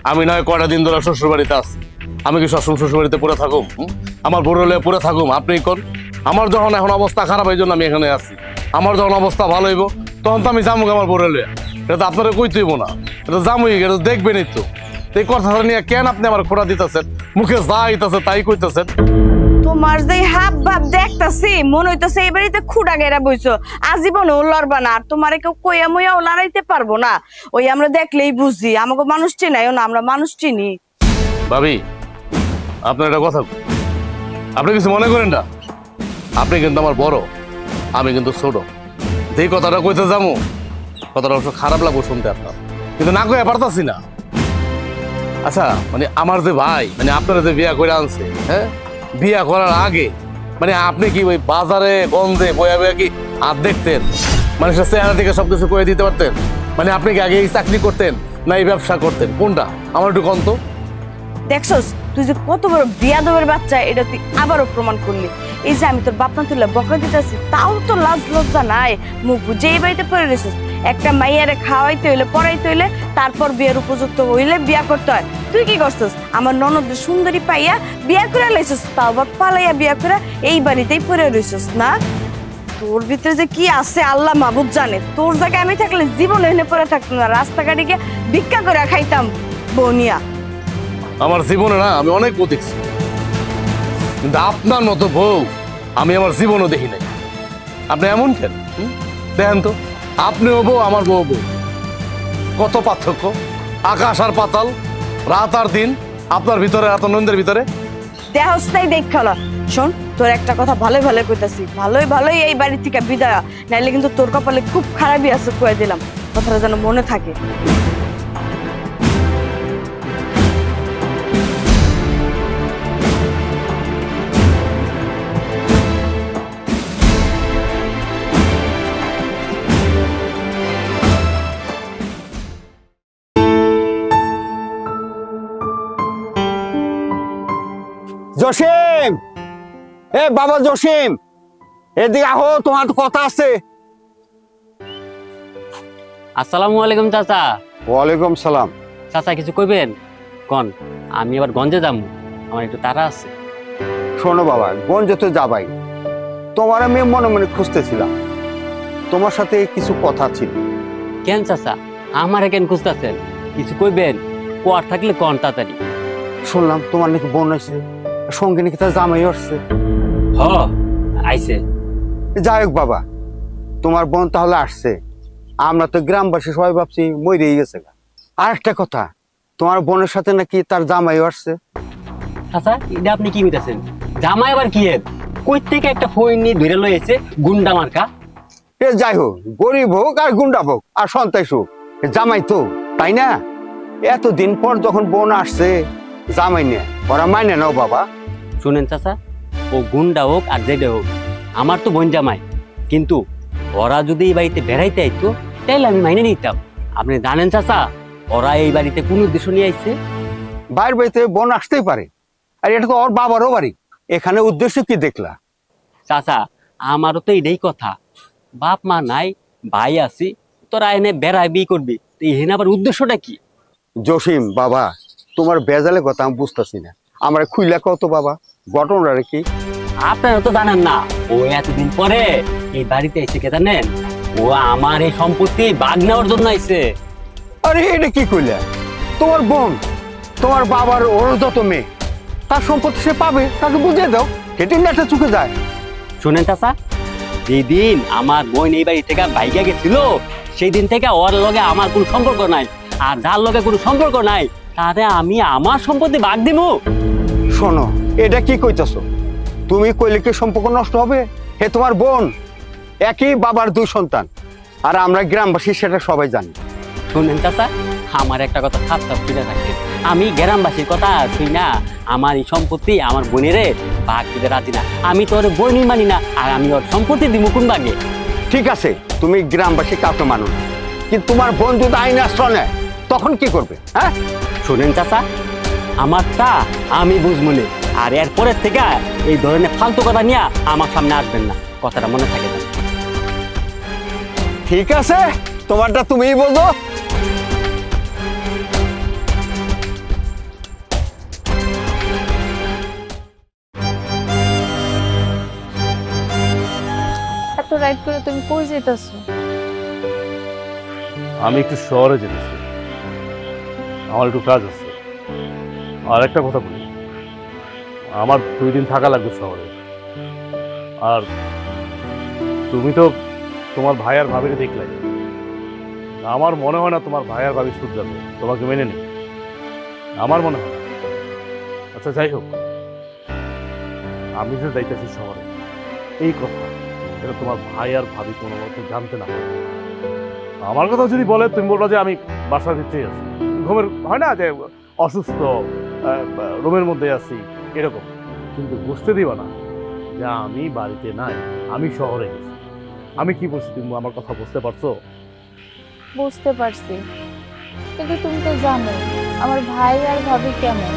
আমি নয় কয়টা দিন ধরে শ্বশুর বাড়িতে আছি, আমি কি সবসময় শ্বশুর বাড়িতে পড়ে থাকুম? আমার বড় হলে পড়ে থাকুম? আপনি কোন? আমার যখন এখন অবস্থা খারাপ এই জন্য আমি এখানে আছি। আমার যখন অবস্থা ভালো হইব তখন তো আমি যাবো আমার বড় হলে। এটা তো আপনারা কইতে হইব না, এটা যামই, এটা দেখবেনই তো। এই কথাটা নিয়ে কেন আপনি আমার খোঁড়া দিতেছেন? মুখে যা আইতাছে তাই কইতেছেন। তোমার যে হাব ভাব দেখতাছি মনে হইতাছে এই বাড়িতে খুঁড়া গেরা বইছো, আজীবন ও লড়বা না। আর তোমার কেউ কইয়া মইয়া ও লড়াইতে পারবো না। ওই আমরা দেখলেই বুঝি, আমাকে মানুষ চিনাইও না, আমরা মানুষ চিনি। ভাবি, আপনার একটা কথা, আপনি কিছু মনে করেন না? আপনি কিন্তু আমার বড়, আমি কিন্তু ছোট। এই কথাটা কইতে যাবো, কথাটা অবশ্য খারাপ লাগবো শুনতে আপনার, কিন্তু না কইয়া পারতাছি না। আচ্ছা, মানে আমার যে ভাই, মানে আপনারা যে বিয়া করে আনছে, হ্যাঁ, বিয়া করার আগে মানে আপনি কি ওই বাজারে গঞ্জে বয়া বয়া কি হাত দেখতেন? মানুষের চেহারা থেকে সবকিছু করে দিতে পারতেন? মানে আপনি কি আগে এই চাকরি করতেন না এই ব্যবসা করতেন? কোনটা আমার একটু কন্ত। দেখছস তুই যে কত বড় বিয়াদবের বাচ্চা, এটা তুই আবারও প্রমাণ করলি। এই যে আমি তোর বাপ মা তুলে বকা দিতেছি, তাও তো লাজ লজ্জা নাই। মুখ বুঝে এই বাড়িতে পড়ে রয়েছিস। একটা মাইয়ারে খাওয়াইতে হইলে পড়াইতে হইলে তারপর বিয়ের উপযুক্ত হইলে বিয়া করতে হয়। তুই কি করছিস? আমার ননদের সুন্দরী পাইয়া বিয়া করে লাইছিস, তাও আবার পালাইয়া বিয়া করে এই বাড়িতেই পড়ে রয়েছিস না? তোর ভিতরে যে কি আছে আল্লাহ মাহবুব জানে। তোর জায়গায় আমি থাকলে জীবনে এনে পড়ে থাকতাম না, রাস্তাঘাটে গিয়ে ভিক্ষা করে খাইতাম বনিয়া। আমার জীবনে না আমি অনেক বউ দেখছি, কিন্তু আপনার মতো বউ আমি আমার জীবনও দেখি নাই। আপনি এমন কেন? দেখেন তো, আপনিও বউ আমার বউ বউ, কত পার্থক্য, আকাশ আর পাতাল, রাত আর দিন, আপনার ভিতরে এত নন্দের ভিতরে। দেহস্থাই দেখালো। শোন, তোর একটা কথা ভালোই ভালোই কইতাছি, ভালোই ভালোই এই বাড়ি থেকে বিদায়, নাইলে কিন্তু তোর কপালে খুব খারাপই আছে, কয়ে দিলাম। কথাটা যেন মনে থাকে। জসিম, এ বাবা জসিম, এদিকে আহো, তোমার তো কথা আছে। আসসালামু আলাইকুম চাচা। ওয়ালাইকুম সালাম। চাচা কিছু কইবেন? কন, আমি আবার গঞ্জে যাবো, আমার একটু তাড়া আছে। শোনো বাবা, গঞ্জে তো যাবাই, তোমার আমি মনে মনে খুঁজতেছিলাম, তোমার সাথে কিছু কথা ছিল। কেন চাচা আমারে কেন খুঁজতেছেন? কিছু কইবেন? কোয়ার থাকলে কন তাড়াতাড়ি। শুনলাম তোমার নাকি বোন আছে, সঙ্গে নাকি তার জামাই আসছে। হ, আইছে। যাই হোক বাবা, তোমার বোন তাহলে আসছে, আমরা তো গ্রামবাসী সবাই ভাবছি মরেই গেছে। আর একটা কথা, তোমার বোনের সাথে নাকি তার জামাইও আসছে। চাচা এটা আপনি কি কইতাছেন? জামাই আবার কি এর? কই থেকে একটা ফোন নিয়ে ধরে লইছে গুন্ডা মার্কা। এ যাই হোক, গরিব হোক আর গুন্ডা হোক আর সন্তাইস হোক, জামাই তো, তাই না? এতদিন পর যখন বোন আসছে, জামাই নিয়ে ওরা মাইনে নাও বাবা। শুনেন চাচা, ও গুন্ডা হোক আর যেটা হোক, আমার তো বোন জামাই। কিন্তু ওরা যদি এই বাড়িতে বেড়াইতে আইতো তাহলে আমি মাইনে নিতাম। আপনি জানেন চাচা, ওরা এই বাড়িতে কোন উদ্দেশ্য নিয়ে আইছে? বাইরের বাড়িতে বোন আসতেই পারে, আর এটা তো ওর বাবারও বাড়ি, এখানে উদ্দেশ্য কি দেখলা? চাচা আমারও তো এটাই কথা, বাপ মা নাই, ভাই আছি, তোরা এনে বেড়াই বিয়ে করবি, তো এখানে আবার উদ্দেশ্যটা কি? জসিম বাবা, তোমার বেজালে কথা আমি বুঝতেছি না, আমার খুইলা কত বাবা, ঘটনাটা কি? আপনারা তো জানেন না, ও এতদিন পরে এই বাড়িতে এসে কে জানেন? ও আমার এই সম্পত্তি ভাগ নেওয়ার জন্য আইছে। আরে এটা কি কইলা? তোমার বোন, তোমার বাবার ওর যত মেয়ে, তার সম্পত্তি সে পাবে, তাকে বুঝিয়ে দাও, কেটে একটা চুকে যায়। শুনেন চাচা, যেদিন আমার বোন এই বাড়ি থেকে ভাইগা গেছিল, সেই দিন থেকে ওর লগে আমার কোনো সম্পর্ক নাই। আর যার লগে কোনো সম্পর্ক নাই, তাতে আমি আমার সম্পত্তি ভাগ দিব? শোনো, এটা কি কইতাছো? তুমি কইলে কি সম্পর্ক নষ্ট হবে? হে তোমার বোন, একই বাবার দুই সন্তান, আর আমরা গ্রামবাসী সেটা সবাই জানি। শুনেন চাচা, আমার একটা কথা সাপ সাপ ফিরে রাখেন, আমি গ্রামবাসীর কথা শুই না, আমার এই সম্পত্তি আমার বোনেরে ভাগ দিতে রাজি না। আমি তো ওর বোনই মানি না, আর আমি ওর সম্পত্তি দিব কোন ভাগে? ঠিক আছে, তুমি গ্রামবাসী কাউকে মানো না, কিন্তু তোমার বোন যদি আইন আশ্রয় নেয় তখন কি করবে? হ্যাঁ শুনেন চাচা, আমারটা আমি বুঝবো না। আর এরপরের থেকে এই ধরনের ফালতু কথা নিয়ে আমার সামনে আসবেন না, কথাটা মনে থাকে না। ঠিক আছে, তোমারটা তুমিই বলো। এত রাইড করে তুমি কই যেতেছো? আমি একটু শহরে যেতেছি, আমার একটু কাজ আছে। আর একটা কথা বলি, আমার 2 দিন থাকা লাগবে শহরে। আর তুমি তো তোমার ভাই আর ভাবিকে দেখলে, আমার মনে হয় না তোমার ভাই আর ভাবি সুখ যাবে তোমাকে মেনে নেই, আমার মনে হয়। আচ্ছা যাই হোক, আমি যে যাইতেছি শহরে এই কথা এটা তোমার ভাই আর ভাবি কোনো মতো জানতে না পারে। আমার কথা যদি বলে তুমি বলবা যে আমি বাসার ভিতরেই আছি, ঘুমের হয় না যে অসুস্থ, রুমের মধ্যে আছি এরকম, কিন্তু বুঝতে দিবা না যে আমি বাড়িতে নাই, আমি শহরে গেছি। আমি কি বলছি তুমি আমার কথা বুঝতে পারছো? বুঝতে পারছি, কিন্তু তুমি তো জানো আমার ভাই আর ভাবি কেমন।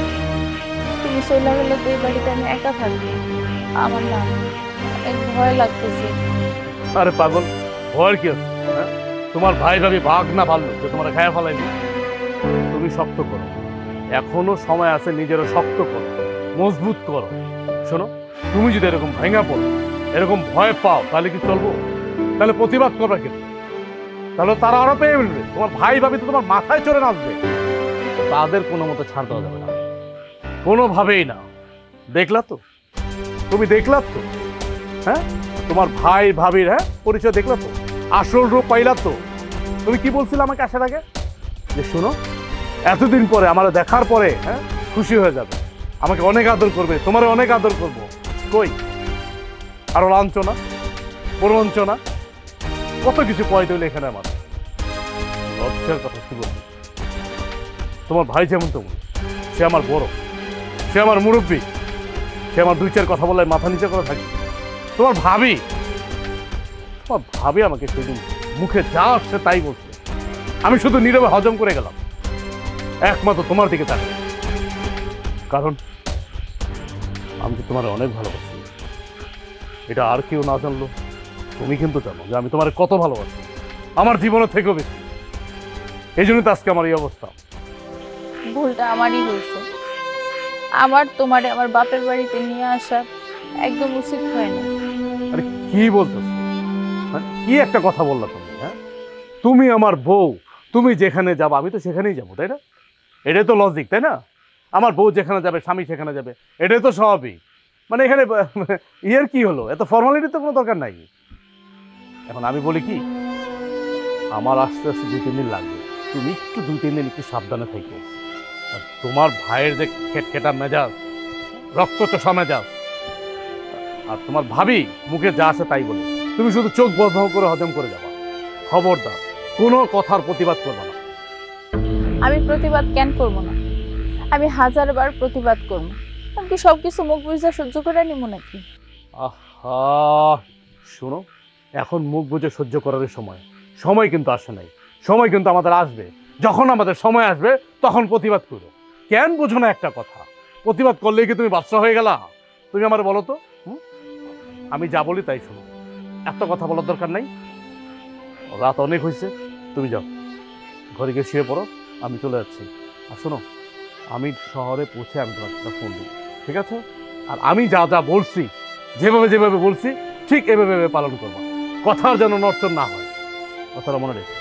তুমি চলে গেলে তো এই বাড়িতে আমি একা থাকবো, আমার না অনেক ভয় লাগতেছে। আরে পাগল, ভয়ের কি আছে? হ্যাঁ, তোমার ভাই ভাবি ভাগ না ভালো যে তোমার খায়া ফেলাইনি। তুমি শক্ত করো, এখনো সময় আছে, নিজেরও শক্ত করো, মজবুত করো। শোনো, তুমি যদি এরকম ভেঙে পড়ো, এরকম ভয় পাও, তাহলে কি চলবো? তাহলে প্রতিবাদ করবে কিন্তু, তাহলে তারা আরো পেয়ে ফেলবে। তোমার ভাই ভাবি তো তোমার মাথায় চড়ে নাচবে, তাদের কোনো মতো ছাড় দেওয়া যাবে না, কোনোভাবেই না। দেখলা তো, তুমি দেখলা তো, হ্যাঁ তোমার ভাই ভাবির পরিচয় দেখলা তো, আসল রূপ পাইলা তো। তুমি কি বলছিলে আমাকে আসার আগে? যে শোনো, এতদিন পরে আমার দেখার পরে খুশি হয়ে যাবে, আমাকে অনেক আদর করবে, তোমার অনেক আদর করবো। কই আরো লাঞ্ছনা, প্রবঞ্চনা, কত কিছু পয়তে হইলে এখানে আমার লজ্জার কথা কি বলবো। তোমার ভাই যেমন তেমন, সে আমার বড়, সে আমার মুরব্বী, সে আমার 2-4 কথা বলে মাথা নিচে করে থাকি। তোমার ভাবি আমাকে সেদিন মুখে যা আসছে তাই বলছে, আমি শুধু নীরবে হজম করে গেলাম, একমাত্র তোমার দিকে তাকাই। কারণ আমি তো তোমার অনেক ভালোবাসি, এটা আর কেউ না জানলো তুমি কিন্তু জানো যে আমি তোমার কত ভালোবাসি, আমার জীবনের থেকেও বেশি। এই জন্য তো আজকে আমার এই অবস্থা। ভুলটা আমারই হয়েছে, আমার তোমারে আমার বাপের বাড়িতে নিয়ে আসা একদম উচিত হয় না। আরে কি বলতেছ? কি একটা কথা বললা তুমি? তুমি আমার বউ, তুমি যেখানে যাবো আমি তো সেখানেই যাবো, তাই না? এটাই তো লজিক, তাই না? আমার বউ যেখানে যাবে স্বামী সেখানে যাবে, এটাই তো স্বাভাবিক। মানে এখানে ইয়ের কি হলো? এত ফর্মালিটি তো কোনো দরকার নাই। এখন আমি বলি কি, আমার আস্তে আস্তে 2-3 দিন লাগবে, তুমি একটু 2-3 দিন একটু সাবধানে থাকো। আর তোমার ভাইয়ের যে খেটখেটা মেজাজ, রক্তচোষা মেজাজ, আর তোমার ভাবি মুখে যা আছে তাই বলে, তুমি শুধু চোখ বন্ধ করে হজম করে যাবা। খবরদার কোনো কথার প্রতিবাদ করবে না। আমি প্রতিবাদ কেন করব না? আমি 1000বার প্রতিবাদ করব। আমি কি সবকিছু মুখ বুঝে সহ্য করে নিব নাকি? আহা শোনো, এখন মুখ বুঝে সহ্য করার সময় সময় কিন্তু আসে নাই, সময় কিন্তু আমাদের আসবে। যখন আমাদের সময় আসবে তখন প্রতিবাদ করো। কেন বুঝো না একটা কথা? প্রতিবাদ করলেই কি তুমি বাচ্চা হয়ে গেলা? তুমি আমার বলো তো, আমি যা বলি তাই শোনো, একটা কথা বলার দরকার নাই। রাত অনেক হয়েছে, তুমি যাও ঘরে গিয়ে শুয়ে পড়ো, আমি চলে যাচ্ছি। আর শোনো, আমি শহরে পৌঁছে আমি তোমার একটা ফোন দিই, ঠিক আছে? আর আমি যা যা বলছি, যেভাবে বলছি ঠিক এভাবে পালন করবা, কথার যেন নড়চড় না হয়, কথাটা মনে রেখো।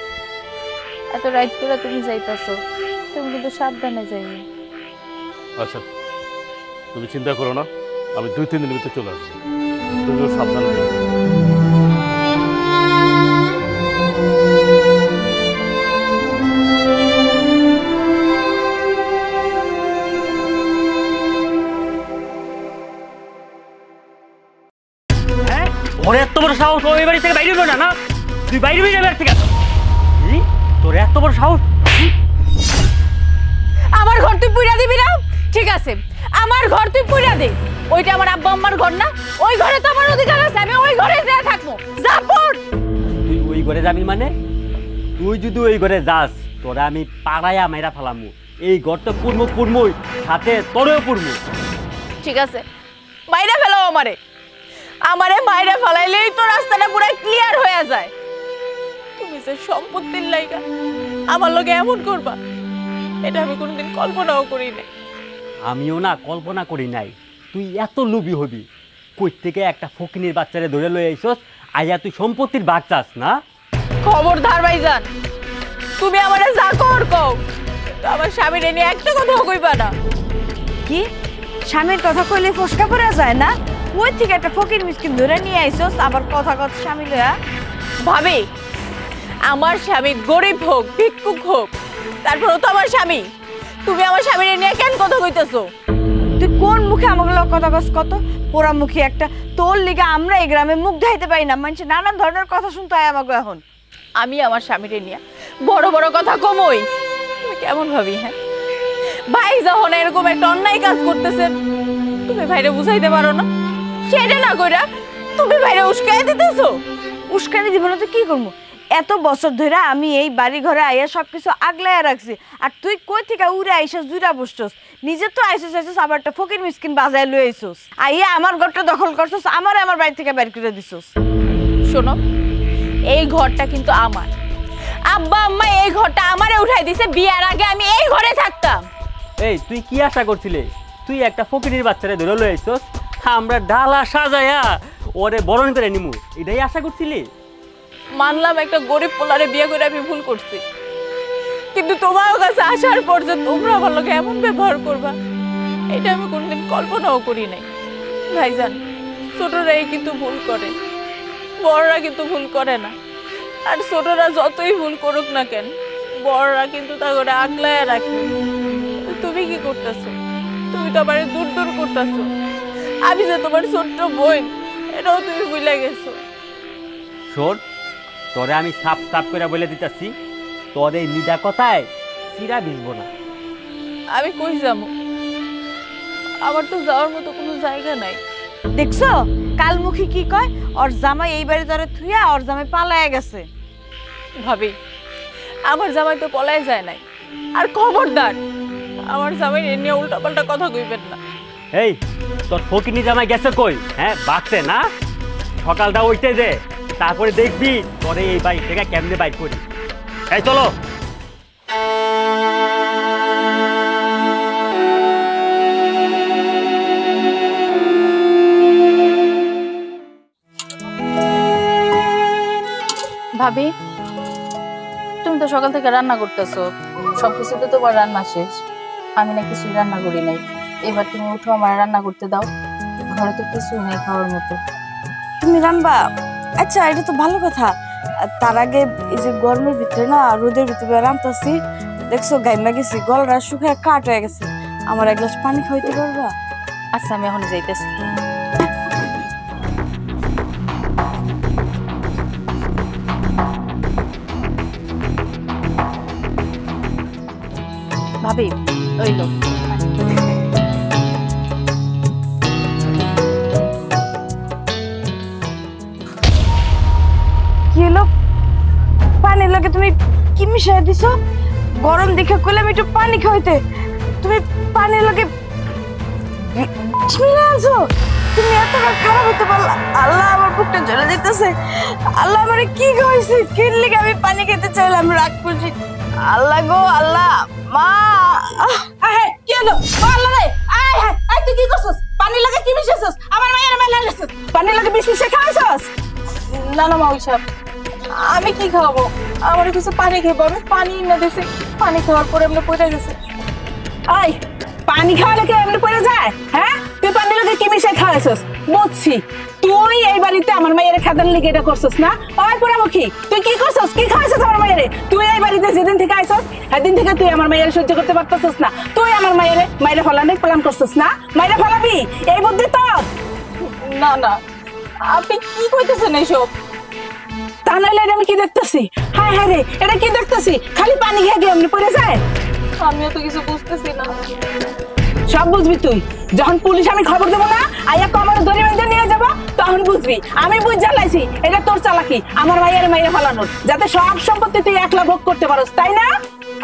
এত রাইট করে তুমি যাইতাছো, তুমি কিন্তু সাবধানে যাইবে। আচ্ছা তুমি চিন্তা করো না, আমি 2-3 দিনের ভিতরে চলে আসবো, তুমিও সাবধানে যাবে। ওর এত বড় সাহস, ওই বাড়ি থেকে বাইরে না, না তুই বাইরে যাবে এর থেকে। তোর এত বড় সাহস, আমার ঘর তুই পুইরা দিবি না? ঠিক আছে, আমার ঘর তুই পুইরা দে, ওইটা আমার আব্বা আম্মার ঘর না? ওই ঘরে তো আমার অধিকার আছে, আমি ওই ঘরে যা থাকবো। যা পড়। তুই ওই ঘরে যাবি মানে? তুই যদি ওই ঘরে যাস তোরা আমি পাড়াইয়া মেরা ফেলামু, এই ঘরটা পুরমুই সাথে তোরেও পুরমু। ঠিক আছে, মাইরা ফেলো আমারে। আমারে মাইরা ফেলাইলেই তো রাস্তাটা পুরো ক্লিয়ার হয়ে যায়। তুমি যে সম্পত্তির লাইগা আমার লগে এমন করবা, এটা আমি কোনোদিন কল্পনাও করি নাই। আমিও না কল্পনা করি নাই তুই এত লোভী হবি। কই থেকে একটা ফকিনীর বাচ্চারে ধরে লই আইছস, আইয়া তুই সম্পত্তির ভাগ চাস না? খবরদার ভাইজান, তুমি আমারে যা কর কও, কিন্তু আমার স্বামীর নিয়ে একটা কথাও কইবা না। কি স্বামীর কথা কইলে ফসকা পড়া যায় না? ওই থেকে একটা ফকির মিসকিন ধরে নিয়ে আইছস, আবার কথা কথা স্বামী লয়া। ভাবি, আমার স্বামী গরিব হোক ভিক্ষুক হোক, তারপরেও তো আমার স্বামী। তুমি আমার স্বামীর নিয়ে কেন কথা কইতেছো? তুই কোন মুখে আমাকে কথা কস? কত পোড়ামুখী একটা। তোর লিগে আমরা এই গ্রামে মুখ ধাইতে পারি না, মানুষ নানান ধরনের কথা শুনতে হয় আমাকে এখন। আমি আমার স্বামীর নিয়ে বড় বড় কথা কমই? তুমি কেমন ভাবি? হ্যাঁ, ভাই যখন এরকম একটা অন্যায় কাজ করতেছে, তুমি ভাইরে বুঝাইতে পারো না? সেটা না কইরা তুমি ভাইরে উস্কাই দিতেছো। উস্কানি দিব না তো কি করবো? এত বছর ধরে আমি এই বাড়ি ঘরে আইয়া সবকিছু আগলাইয়া রাখছি, আর তুই কই থেকে উড়ে আইসস, জুড়া বসছস, নিজে তো আইসস আবার একটা ফকির মিসকিন বাজায় লই আইসস, আইয়া আমার ঘরটা দখল করছস, আমার বাড়ি থেকে বের করে দিছস। শোনো, এই ঘরটা কিন্তু আমার। আব্বা আম্মা এই ঘরটা আমারে উঠাই দিছে, বিয়ার আগে আমি এই ঘরে থাকতাম। এই তুই কি আশা করছিলি? তুই একটা ফকিনীর বাচ্চারে ধরে লই আইছস, আমরা ডালা সাজায়া ওরে বরণ করে নিমু, এটাই আশা করছিলি? মানলাম একটা গরিব পোলারে বিয়ে করে আমি ভুল করছি, কিন্তু তোমার কাছে আসার পর যে তোমরা আমার লোকে এমন ব্যবহার করবা, এটা আমি কোনদিন কল্পনাও করি নাই। ভাইজান, ছোটরাই কিন্তু ভুল করে, বড়রা কিন্তু ভুল করে না। আর ছোটরা যতই ভুল করুক না কেন, বড়রা কিন্তু তা করে আগলায় রাখে। তুমি কি করতেছো? তুমি তো আমার দূর দূর করতেছো। আমি যে তোমার ছোট্ট বোন, এটাও তুমি ভুলে গেছো। শোন, তোরে আমি সাপ সাপ করে বলে দিতেছি, তোর এই মিডা কথায় চিরা ভিজবো না। আমি কই যাবো? আমার তো যাওয়ার মতো কোনো জায়গা নাই। দেখছো কালমুখী কি কয়? ওর জামাই এই বাড়ি ধরে থুইয়া ওর জামাই পালায়া গেছে। ভাবি, আমার জামাই তো পলায় যায় নাই। আর খবরদার আমার জামাই নিয়ে উল্টাপাল্টা কথা কইবেন না। এই তোর ফকিনী জামাই গেছে কই? হ্যাঁ, বাঁচছে না? সকালটা ওইতে দে, তারপরে দেখবি তোরে এই বাড়ি থেকে কেমনে বাইক করি। এই চলো। ভাবি, তুমি তো সকাল থেকে রান্না করতেছো, সবকিছু তো তোমার রান্না শেষ, আমি না কিছুই রান্না করি নাই। এবার তুমি উঠো, আমার রান্না করতে দাও। ঘরে তো কিছুই নেই খাওয়ার মতো। তুমি রান্না? আচ্ছা, এটা তো ভালো কথা। তার আগে এই যে গরমের ভিতরে না, রোদের ভিতরে রান্তাছি, দেখছো গাইমা গেছি, গলাটা শুকিয়ে কাট হয়ে গেছে, আমার এক গ্লাস পানি খাইতে পারবা? আচ্ছা, আমি এখন যাইতেছি। ভাবি, ওই লোক কি হলো? পানির লগে তুমি কি মিশাই দিছো? গরম দেখে কইলাম একটু পানি খাইতে, তুমি পানির লগে মিশিয়ে আনছো। তুমি এতটা খারাপ হতে পারলা? আল্লাহ, আমার বুকটা জ্বলে যেতেছে। আল্লাহ, আমারে কি খাইছে? কি লিগে আমি পানি খেতে চাইলাম, রাগ করছি। আল্লাহ গো আল্লাহ, মা কি হলো? আল্লাহ রে, আয় তুই কি করছস? পানি লাগে কি মিশাইছস? আমার মায়ের মেলাইছস, পানি লাগে বিষ মিশে খাইছস? না না মা, ওইসব আমি কি খাবো? আমার কিছু পানি খাবো, আমি পানি না দিছি, পানি খাওয়ার পরে এমনি পড়ে গেছে। আয়, পানি খাওয়ালে কি এমনি পড়ে যায়? হ্যাঁ, তুই পানি লাগে কি মিশাই খাইছস? বুঝছি, তুই এই বাড়িতে আমার মায়ের খাদান লিগে এটা করছস না? ওই পোড়ামুখী, তুই কি করছস? কি খাইছস আমার মায়ের? তুই এই বাড়িতে যেদিন থেকে আইছস, সেদিন থেকে তুই আমার মায়ের সহ্য করতে পারতেছস না। তুই আমার মায়ের ফলানোর প্ল্যান করছস না? মায়ের ফলাবি, এই বুদ্ধি তোর? না না, আপনি কি কইতেছেন এইসব? তা নাহলে এটা আমি কি দেখতেছি? হায় হায় রে, এটা কি দেখতেছি? খালি পানি খেয়ে গিয়ে এমনি পড়ে যায়। আমিও তো কিছু বুঝতেছি না। সব বুঝবি তুই যখন পুলিশ আমি খবর দেবো না, আইয়া কমর ধরে বেঁধে নিয়ে যাবো, তখন বুঝবি। আমি বুঝ জ্বালাইছি, এটা তোর চালাকি, আমার মায়ের ফালানোর, যাতে সব সম্পত্তি তুই একলা ভোগ করতে পারোস, তাই না?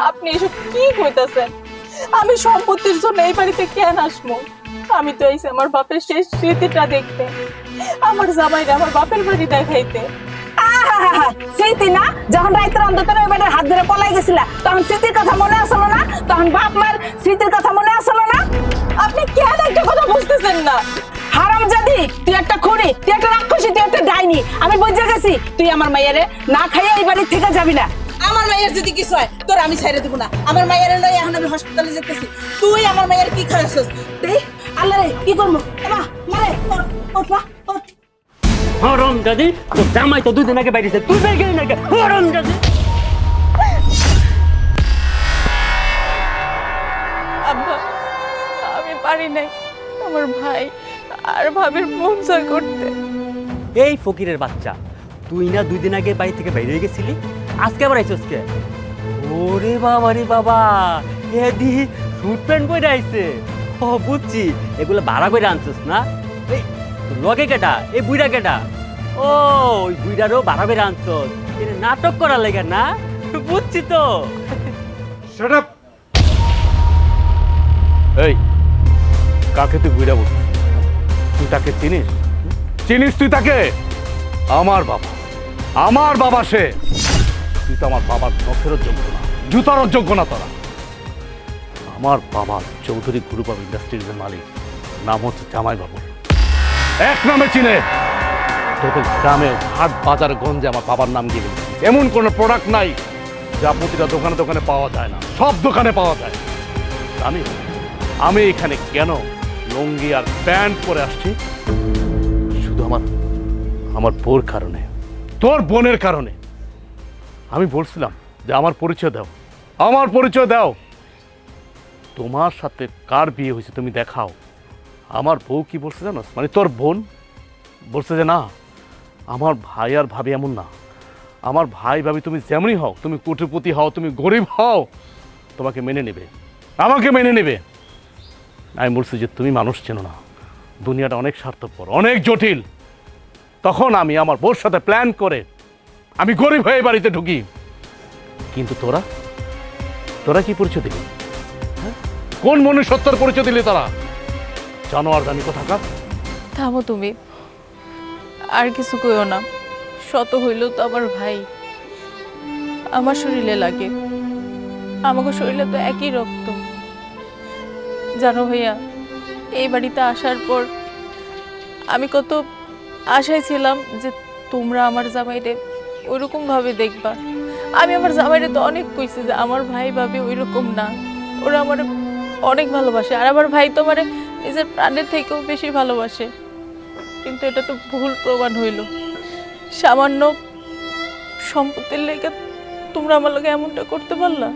আপনি এসব কি কইতাছেন? আমি সম্পত্তির জন্য এই বাড়িতে কেন আসবো? আমি তো আইছি আমার বাপের শেষ স্মৃতিটা দেখতে, আমার জামাইরে আমার বাপের বাড়ি দেখাইতে। স্মৃতি না, যখন রাইতের অন্ধকারে ওই বাড়ির হাত ধরে পলাই গেছিলা তখন স্মৃতির কথা মনে আসলো না? তখন বাপ মার স্মৃতির কথা মনে আসলো না? আপনি কেন একটা কথা বুঝতেছেন না? হারামজাদি, তুই একটা খুনি, তুই একটা রাক্ষসী, তুই একটা ডাইনি। আমি বুঝে গেছি তুই আমার মাইয়ারে না খাইয়া এই বাড়ির থেকে যাবি না। আমার মায়ের যদি কিছু হয় তোর আমি ছেড়ে দেবো না। আমার মায়ের লই এখন আমি হাসপাতালে যেতেছি। তুই আমার মায়ের কি খাইছস? দেই আল্লাহ রে, কি করবো? মা মারে, ওঠ মা, ওঠ। হরম দাদি, তোর জামাই তো 2 দিন আগে বাইরেছে, তুই বের গেলি না কেন? হরম দাদি। আব্বা, আমি পারি নাই আমার ভাই আর ভাবির মন জয় করতে। এই ফকিরের বাচ্চা, তুই না 2 দিন আগে বাড়ি থেকে বাইরে হয়ে গেছিলি, আজকে আবার আইছস কে? ওরে বাবা রে বাবা, এদি স্যুট প্যান্ট পরে আইছে। ও বুঝছি, এগুলো ভাড়া করে আনছস না? এই লগে কেটা? এই বুইড়া কেটা? ও ওই বুইড়ারও ভাড়া করে আনছস, এটা নাটক করার লাগে না? বুঝছি তো। Shut up. এই কাকে তুই বুইড়া বলছিস? তুই তাকে চিনিস? চিনিস তুই তাকে? আমার বাবা, আমার বাবা সে। তুই তো আমার বাবার নখেরও যোগ্য না, জুতারও যোগ্য না তোরা। আমার বাবা চৌধুরী গ্রুপ অফ ইন্ডাস্ট্রিজ এর মালিক, নাম হচ্ছে জামাই বাবু। এক নামে চিনে। তোদের গ্রামে হাট বাজার গঞ্জে আমার বাবার নাম দিয়ে গেছিস। এমন কোনো প্রোডাক্ট নাই যা প্রতিটা দোকানে দোকানে পাওয়া যায় না, সব দোকানে পাওয়া যায়। আমি এখানে কেন লুঙ্গি আর প্যান্ট পরে আসছি? শুধু আমার বোর কারণে, তোর বোনের কারণে। আমি বলছিলাম যে আমার পরিচয় দাও, আমার পরিচয় দাও। তোমার সাথে কার বিয়ে হয়েছে তুমি দেখাও। আমার বউ কি বলছে জানো? মানে তোর বোন বলছে যে না, আমার ভাই আর ভাবি এমন না। আমার ভাই ভাবি তুমি যেমনই হও, তুমি কোটিপতি হও, তুমি গরিব হও, তোমাকে মেনে নেবে, আমাকে মেনে নেবে। আমি বলছি যে তুমি মানুষ চেনো না, দুনিয়াটা অনেক স্বার্থপর, অনেক জটিল। তখন আমি আমার বউর সাথে প্ল্যান করে আমি গরিব হয়ে বাড়িতে ঢুকি। কিন্তু তোরা কি পরিচয় দিলি? কোন মনুষ্যত্বের পরিচয় দিলি তারা? জানোয়ার জানি কোথাকার। থামো তুমি, আর কিছু কইও না। শত হইলেও তো আমার ভাই, আমার শরীরে লাগে, আমাকে শরীরে তো একই রক্ত। জানো ভাইয়া, এই বাড়িতে আসার পর আমি কত আশায় ছিলাম যে তোমরা আমার জামাইরে ওইরকম ভাবে দেখবা। আমি আমার জামাইরে তো অনেক কইছি যে আমার ভাই ভাবি ওইরকম না, ওরা আমার অনেক ভালোবাসে, আর আমার ভাই তো আমার নিজের প্রাণের থেকেও বেশি ভালোবাসে। কিন্তু এটা তো ভুল প্রমাণ হইল। সামান্য সম্পত্তির লেগে তোমরা আমার লগে এমনটা করতে পারলা?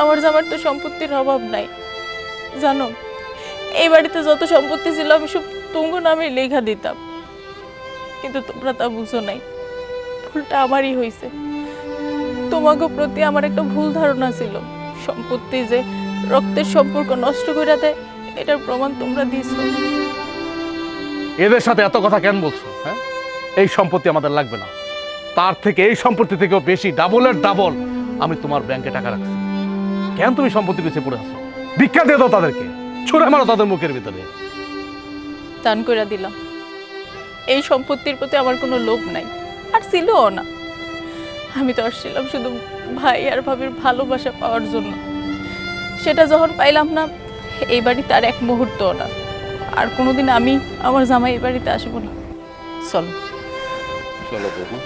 আমার জামার তো সম্পত্তির অভাব নাই। জানো, এই বাড়িতে যত সম্পত্তি ছিল আমি সব তুঙ্গ নামে লেখা দিতাম, কিন্তু তোমরা তা বুঝো নাই। ভুলটা আমারই হয়েছে। তোমাকে প্রতি আমার একটা ভুল ধারণা ছিল। সম্পত্তি যে রক্তের সম্পর্ক নষ্ট করে দেয়, এটার প্রমাণ তোমরা দিয়েছো। এদের সাথে এত কথা কেন বলছো? হ্যাঁ, এই সম্পত্তি আমাদের লাগবে না। তার থেকে এই সম্পত্তি থেকেও বেশি, ডাবলের ডাবল আমি তোমার ব্যাংকে টাকা রাখছি। কেন তুমি সম্পত্তি পিছিয়ে পড়ে আছো? ভিক্ষা দিয়ে দাও তাদেরকে, ছুঁড়ে মারো তাদের মুখের ভিতরে। দান করে দিলাম। এই সম্পত্তির প্রতি আমার কোনো লোভ নাই, আর ছিলও না। আমি তো আসছিলাম শুধু ভাই আর ভাবির ভালোবাসা পাওয়ার জন্য। সেটা যখন পাইলাম না, এই বাড়িতে আর এক মুহূর্তও না। আর কোনোদিন আমি আমার জামাই এই বাড়িতে আসবো না। চলো চলো বৌমা।